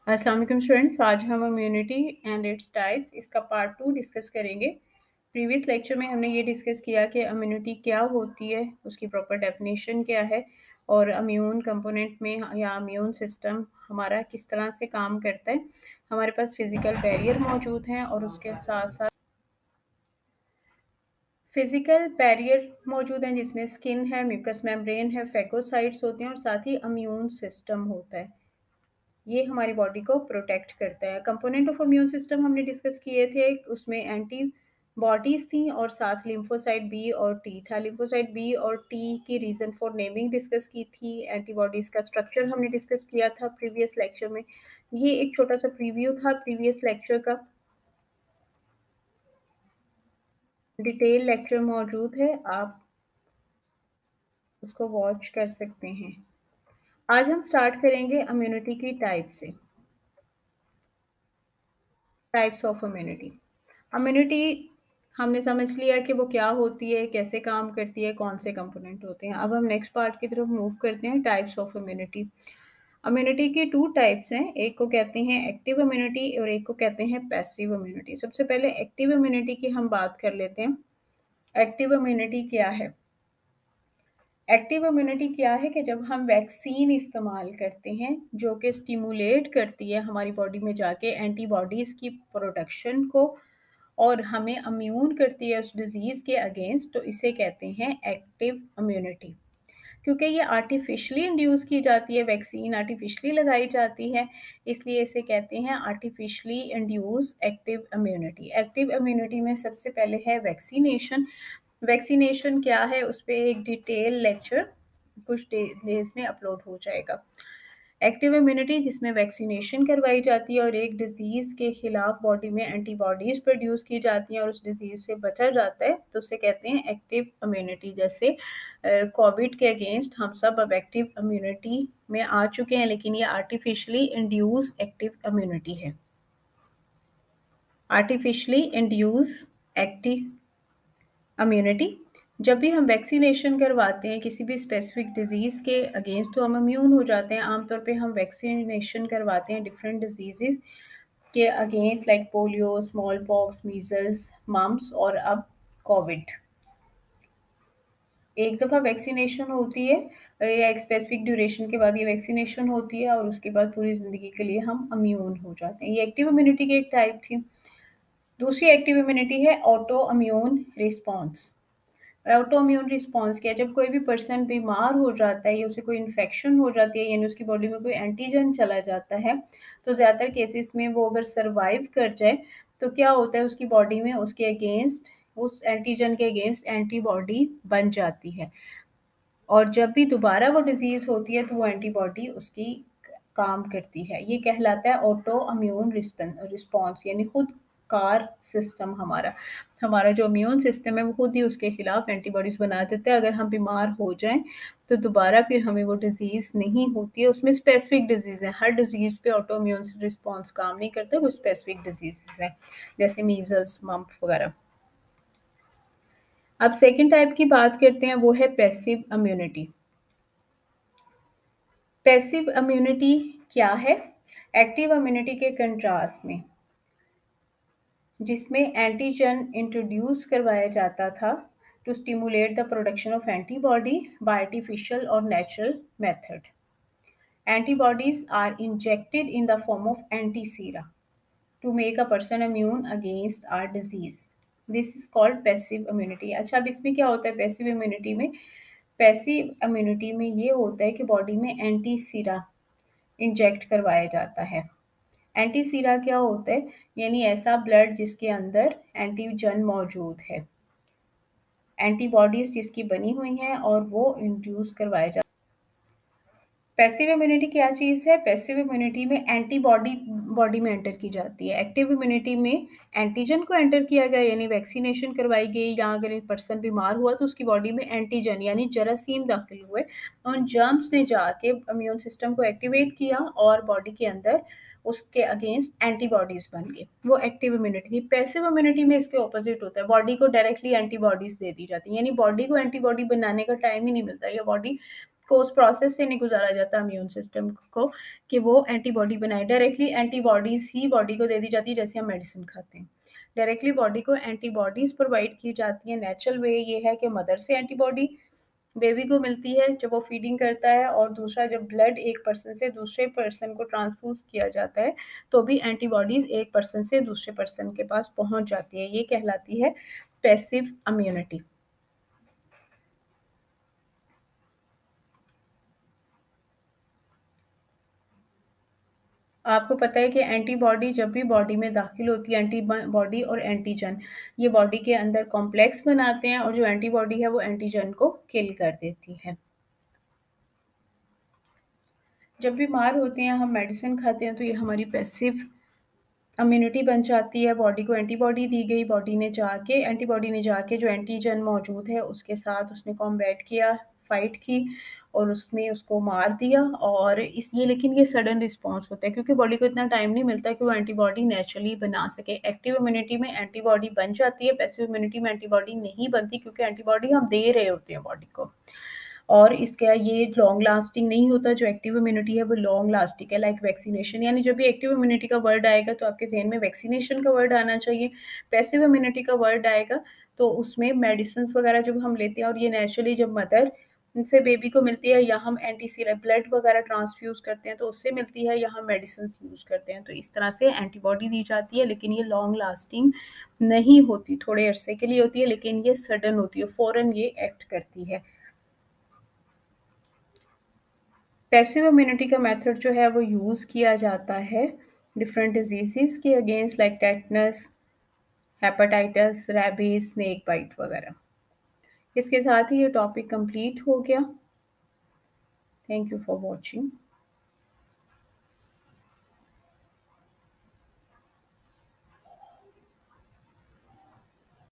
अस्सलाम वालेकुम स्टूडेंट्स, आज हम इम्यूनिटी एंड इट्स टाइप्स इसका पार्ट 2 डिस्कस करेंगे। प्रीवियस लेक्चर में हमने ये डिस्कस किया कि इम्यूनिटी क्या होती है, उसकी प्रॉपर डेफिनेशन क्या है और इम्यून कंपोनेंट में या इम्यून सिस्टम हमारा किस तरह से काम करता है। हमारे पास फिज़िकल बैरियर मौजूद हैं और उसके साथ-साथ फिज़िकल बैरियर मौजूद हैं जिसमें स्किन है, म्यूकस मेम्ब्रेन है, फेगोसाइट्स होते हैं और साथ ही इम्यून सिस्टम होता है। ये हमारी बॉडी को प्रोटेक्ट करता है। कंपोनेंट ऑफ इम्यून सिस्टम हमने डिस्कस किए थे, उसमें एंटीबॉडीज़ थी और साथ लिम्फोसाइट बी और टी था। लिम्फोसाइट बी और टी की रीज़न फॉर नेमिंग डिस्कस की थी। एंटीबॉडीज़ का स्ट्रक्चर हमने डिस्कस किया था प्रीवियस लेक्चर में। ये एक छोटा-सा प्रीव्यू था प्रीवियस लेक्चर का। डिटेल लेक्चर मौजूद है, आप उसको वॉच कर सकते हैं। आज हम स्टार्ट करेंगे इम्यूनिटी की टाइप से। Types of immunity. इम्यूनिटी हमने समझ लिया कि वो क्या होती है, कैसे काम करती है, कौन से कंपोनेंट होते हैं। अब हम नेक्स्ट पार्ट की तरफ मूव करते हैं, टाइप्स ऑफ इम्यूनिटी। इम्यूनिटी की 2 टाइप्स हैं, एक को कहते हैं एक्टिव इम्यूनिटी और एक को कहते हैं पैसिव इम्यूनिटी। सबसे पहले एक्टिव इम्यूनिटी की हम बात कर लेते हैं। एक्टिव इम्यूनिटी क्या है? एक्टिव इम्यूनिटी क्या है कि जब हम वैक्सीन इस्तेमाल करते हैं जो कि स्टिमुलेट करती है हमारी बॉडी में जाके एंटीबॉडीज़ की प्रोडक्शन को और हमें इम्यून करती है उस डिज़ीज़ के अगेंस्ट, तो इसे कहते हैं एक्टिव इम्यूनिटी। क्योंकि ये आर्टिफिशियली इंड्यूस की जाती है, वैक्सीन आर्टिफिशियली लगाई जाती है, इसलिए इसे कहते हैं artificially induce active immunity. Active immunity में सबसे पहले है वैक्सीनेशन। वैक्सीनेशन क्या है, उस पे एक डिटेल लेक्चर कुछ डेज़ में अपलोड हो जाएगा। एक्टिव इम्यूनिटी जिसमें वैक्सीनेशन करवाई जाती है और एक डिज़ीज़ के खिलाफ बॉडी में एंटीबॉडीज़ प्रोड्यूस की जाती हैं और उस डिज़ीज़ से बचा जाता है, तो उसे कहते हैं एक्टिव इम्यूनिटी। जैसे कोविड के अगेंस्ट हम सब अब एक्टिव इम्यूनिटी में आ चुके हैं, लेकिन ये आर्टिफिशियली इंड्यूस एक्टिव इम्यूनिटी है। आर्टिफिशियली इंड्यूस एक्टिव इम्यूनिटी, जब भी हम वैक्सीनेशन करवाते हैं किसी भी स्पेसिफिक डिज़ीज़ के अगेंस्ट तो हम इम्यून हो जाते हैं। आमतौर पे हम वैक्सीनेशन करवाते हैं डिफरेंट डिजीज़ेज़ के against like polio, small pox, measles, mumps और अब कोविड। एक दफ़ा वैक्सीनेशन होती है या एक स्पेसिफिक ड्यूरेशन के बाद ये वैक्सीनेशन होती है और उसके बाद पूरी ज़िंदगी के लिए हम इम्यून हो जाते हैं। ये एक्टिव इम्यूनिटी की एक टाइप थी। दूसरी एक्टिव इम्यूनिटी है auto immune response. Auto immune response क्या है? जब कोई भी पर्सन बीमार हो जाता है या उसे कोई इन्फेक्शन हो जाती है यानी उसकी बॉडी में कोई एंटीजन चला जाता है, तो ज़्यादातर केसेस में वो अगर सर्वाइव कर जाए, तो क्या होता है उसकी बॉडी में उसके अगेंस्ट उस एंटीजन के अगेंस्ट एंटीबॉडी बन जाती है और जब भी दोबारा वो डिज़ीज़ होती है, तो वो एंटीबॉडी उसकी काम करती है। ये कहलाता है ऑटो इम्यून रिस्पॉन्स यानी खुद कार सिस्टम हमारा। हमारा जो इम्यून सिस्टम है वो खुद ही उसके खिलाफ एंटीबॉडीज़ बना देता है। अगर हम बीमार हो जाएँ, तो दोबारा फिर हमें वो डिज़ीज़ नहीं होती है। उसमें स्पेसिफिक डिज़ीज़ है, हर डिज़ीज़ पे ऑटो इम्यून रिस्पॉन्स काम नहीं करता, कुछ स्पेसिफिक डिज़ीज़ेज़ हैं, जैसे मीज़ल्स, मम्प वगैरह। अब सेकंड टाइप की बात करते हैं, वो है पैसिव इम्यूनिटी। पैसिव इम्यूनिटी क्या है? एक्टिव इम्यूनिटी के कंट्रास्ट में, जिसमें एंटीजन इंट्रोड्यूस करवाया जाता था to stimulate the production of antibody by artificial और natural method. Antibodies are injected in the form of antisera to make a person immune against our disease. This is called passive immunity. अच्छा, अब इसमें क्या होता है passive immunity में? Passive immunity में ये होता है कि बॉडी में एंटीसीरा इंजेक्ट करवाया जाता है। एंटीसीरा क्या होता है? यानी ऐसा ब्लड जिसके अंदर एंटीजन मौजूद है, एंटीबॉडीज जिसकी बनी हुई हैं और वो इंड्यूस करवाया जाता है। पैसिव इम्यूनिटी क्या चीज़ है? पैसिव इम्यूनिटी में एंटीबॉडी बॉडी में एंटर की जाती है। एक्टिव इम्यूनिटी में एंटीजन को एंटर किया गया यानी वैक्सीनेशन करवाई गई या अगर एक पर्सन बीमार हुआ तो उसकी बॉडी में एंटीजन यानी जरासीम दाखिल हुए, उन जर्म्स ने जाके इम्यून सिस्टम को एक्टिवेट किया और बॉडी के अंदर उसके अगेंस्ट एंटीबॉडीज बन गए, वो एक्टिव इम्यूनिटी थी। पैसिव इम्यूनिटी में इसके ऑपोजिट होता है, बॉडी को डायरेक्टली एंटीबॉडीज दे दी जाती है यानी बॉडी को एंटीबॉडी बनाने का टाइम ही नहीं मिलता या बॉडी को उस प्रोसेस से नहीं गुज़ारा जाता इम्यून सिस्टम को कि वो एंटीबॉडी बनाए। डायरेक्टली एंटीबॉडीज़ ही बॉडी को दे दी जाती है जैसे हम मेडिसिन खाते हैं। डायरेक्टली बॉडी को एंटीबॉडीज़ प्रोवाइड की जाती हैं। नेचुरल वे ये है कि मदर से एंटीबॉडी बेबी को मिलती है जब वो फीडिंग करता है, और दूसरा जब ब्लड एक पर्सन से दूसरे पर्सन को ट्रांसफ्यूज़ किया जाता है, तो भी एंटीबॉडीज़ एक पर्सन से दूसरे पर्सन के पास पहुँच जाती है। ये कहलाती है पैसिव इम्यूनिटी। आपको पता है कि एंटीबॉडी जब भी बॉडी में दाखिल होती है, एंटीबॉडी और एंटीजन, ये बॉडी के अंदर कॉम्प्लेक्स बनाते हैं, और जो एंटीबॉडी है वो एंटीजन को किल कर देती है। जब बीमार होते हैं, हम मेडिसिन खाते हैं, तो ये हमारी पैसिव इम्यूनिटी बन जाती है। बॉडी को एंटीबॉडी दी गई, एंटीबॉडी ने जाके जो एंटीजन मौजूद है उसके साथ उसने कॉम्बैट किया, फाइट की, और उसने उसको मार दिया। और इसलिए लेकिन ये सडन रिस्पॉन्स होता है क्योंकि बॉडी को इतना टाइम नहीं मिलता कि वो एंटीबॉडी नेचुरली बना सके। एक्टिव इम्यूनिटी में एंटीबॉडी बन जाती है, पैसिव इम्यूनिटी में एंटीबॉडी नहीं बनती क्योंकि एंटीबॉडी हम दे रहे होते हैं बॉडी को। और इसका ये लॉन्ग लास्टिंग नहीं होता। जो एक्टिव इम्यूनिटी है वो लॉन्ग लास्टिंग है, लाइक वैक्सीनेशन। यानी जब भी एक्टिव इम्यूनिटी का वर्ड आएगा तो आपके ज़हन में वैक्सीनेशन का वर्ड आना चाहिए। पैसिव इम्यूनिटी का वर्ड आएगा तो उसमें मेडिसिन्स वगैरह जब हम लेते हैं, और ये नेचुरली जब मदर से बेबी को मिलती है, या हम ब्लड वगैरह ट्रांसफ्यूज़ करते हैं तो उससे मिलती है, या हम मेडिसिन्स यूज़ करते हैं, तो इस तरह से एंटीबॉडी दी जाती है। लेकिन ये लॉन्ग लास्टिंग नहीं होती, थोड़े अरसे के लिए होती है, लेकिन ये सडन होती है, फ़ौरन ये एक्ट करती है। पैसिव इम्यूनिटी का मेथड जो है वो यूज़ किया जाता है डिफरेंट डिजीज़ेज़ के against, like tetanus, hepatitis, rabies, snake bite वगैरह। इसके साथ ही ये टॉपिक कंप्लीट हो गया। Thank you for watching.